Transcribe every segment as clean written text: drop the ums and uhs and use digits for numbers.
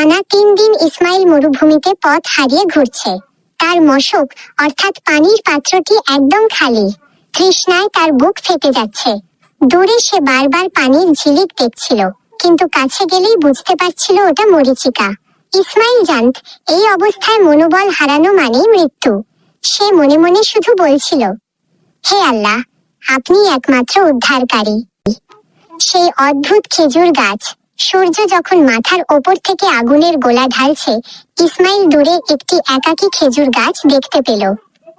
টানা 3 দিন ইসমাইল মরুভূমিতে পথ হারিয়ে ঘুরছে। তার মশক অর্থাৎ পানির পাত্রটি একদম খালি। তৃষ্ণায় তার বুক ফেটে যাচ্ছে। দূরে সে বারবার পানির ঝিলিক দেখছিল, কিন্তু কাছে গেলেই বুঝতে পারছিল ওটা মরীচিকা। ইসমাইল জানত এই অবস্থায় মনোবল হারানো মানেই মৃত্যু। সে মনে মনে শুধু বলছিল, হে আল্লাহ, আপনি একমাত্র উদ্ধারকারী। সেই অদ্ভুত খেজুর গাছ। সূর্য যখন মাথার ওপর থেকে আগুনের গোলা ঢালছে, ইসমাইল দূরে একটি একাকী খেজুর গাছ দেখতে পেল।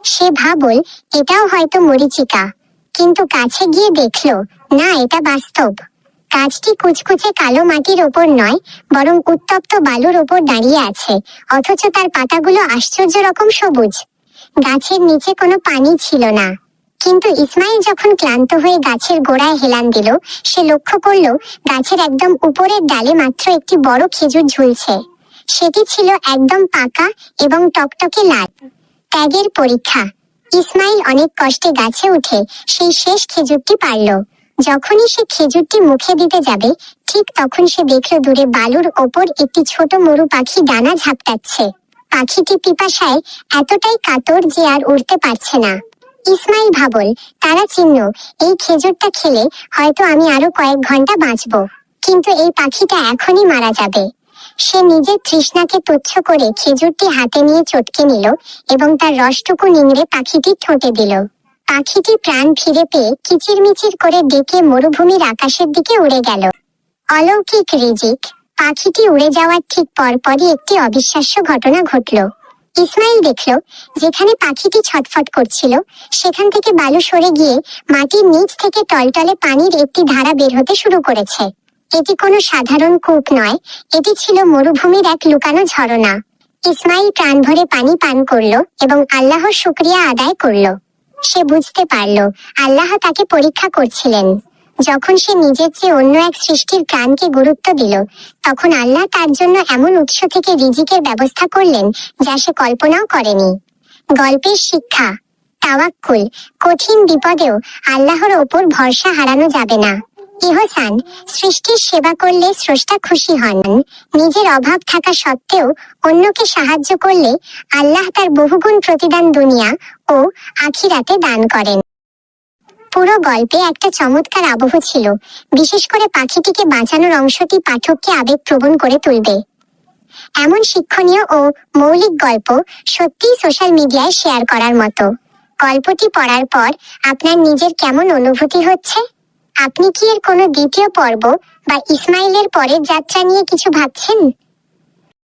সে ভাবল এটাও হয়তো মরীচিকা, কিন্তু কাছে গিয়ে দেখল না, এটা বাস্তব। গাছটি কুচকুচে কালো মাটির ওপর নয়, বরং উত্তপ্ত বালুর ওপর দাঁড়িয়ে আছে, অথচ তার পাতাগুলো আশ্চর্য রকম সবুজ। গাছের নিচে কোনো পানি ছিল না। কিন্তু ইসমাইল যখন ক্লান্ত হয়ে গাছের গোড়ায় হেলান দিল, সে লক্ষ্য করল গাছের একদম উপরের ডালে মাত্র একটি বড় খেজুর ঝুলছে। সেটি ছিল একদম পাকা এবং টকটকে লাল। ত্যাগের পরীক্ষা। ইসমাইল অনেক কষ্টে গাছে উঠে সেই শেষ খেজুরটি পারল। যখনই সে খেজুরটি মুখে দিতে যাবে, ঠিক তখন সে দেখল দূরে বালুর ওপর একটি ছোট মরু পাখি ডানা ঝাপটাচ্ছে। পাখিটি পিপাসায় এতটাই কাতর যে আর উড়তে পারছে না। ইসমাইল ভাবল, তারা চিহ্ন, এই খেজুরটা খেলে হয়তো আমি আরো কয়েক ঘন্টা বাঁচব, কিন্তু এই পাখিটা এখনই মারা যাবে। সে নিজের তৃষ্ণাকে তুচ্ছ করে খেজুরটি হাতে নিয়ে চটকে নিল এবং তার রসটুকু নিংড়ে পাখিটির ঠোঁটে দিল। পাখিটি প্রাণ ফিরে পেয়ে কিচিরমিচির করে ডেকে মরুভূমির আকাশের দিকে উড়ে গেল। অলৌকিক রিজিক। পাখিটি উড়ে যাওয়ার ঠিক পরপরই একটি অবিশ্বাস্য ঘটনা ঘটল। ইসমাইল দেখল যেখানে পাখিটি ছটফট করছিল, সেখান থেকে বালু সরে গিয়ে মাটির নিচ থেকে টলটলে পানির একটি ধারা বের হতে শুরু করেছে। এটি কোনো সাধারণ কূপ নয়, এটি ছিল মরুভূমির এক লুকানো ঝরনা। ইসমাইল প্রাণ ভরে পানি পান করল এবং আল্লাহর শুকরিয়া আদায় করল। সে বুঝতে পারল আল্লাহ তাকে পরীক্ষা করছিলেন। যখন সে নিজের চেয়ে অন্য এক সৃষ্টির প্রাণকে গুরুত্ব দিল, তখন আল্লাহ তার জন্য এমন উৎস থেকে রিজিকের ব্যবস্থা করলেন যা সে কল্পনাও করেনি। গল্পের শিক্ষা। তাওয়াক্কুল। কঠিন বিপদেও আল্লাহর ওপর ভরসা হারানো যাবে না। ইহসান। সৃষ্টির সেবা করলে স্রষ্টা খুশি হন। নিজের অভাব থাকা সত্ত্বেও অন্যকে সাহায্য করলে আল্লাহ তার বহুগুণ প্রতিদান দুনিয়া ও আখিরাতে দান করেন। পুরো গল্পে একটা চমৎকার আবহ ছিল, বিশেষ করে পাখিটিকে বাঁচানোর অংশটি পাঠককে আবেগপ্রবণ করে তুলবে। এমন শিক্ষণীয় ও মৌলিক গল্প সত্যিই সোশ্যাল মিডিয়ায় শেয়ার করার মতো। গল্পটি পড়ার পর আপনার নিজের কেমন অনুভূতি হচ্ছে? আপনি কি এর কোনো দ্বিতীয় পর্ব বা ইসমাইলের পরের যাত্রা নিয়ে কিছু ভাবছেন?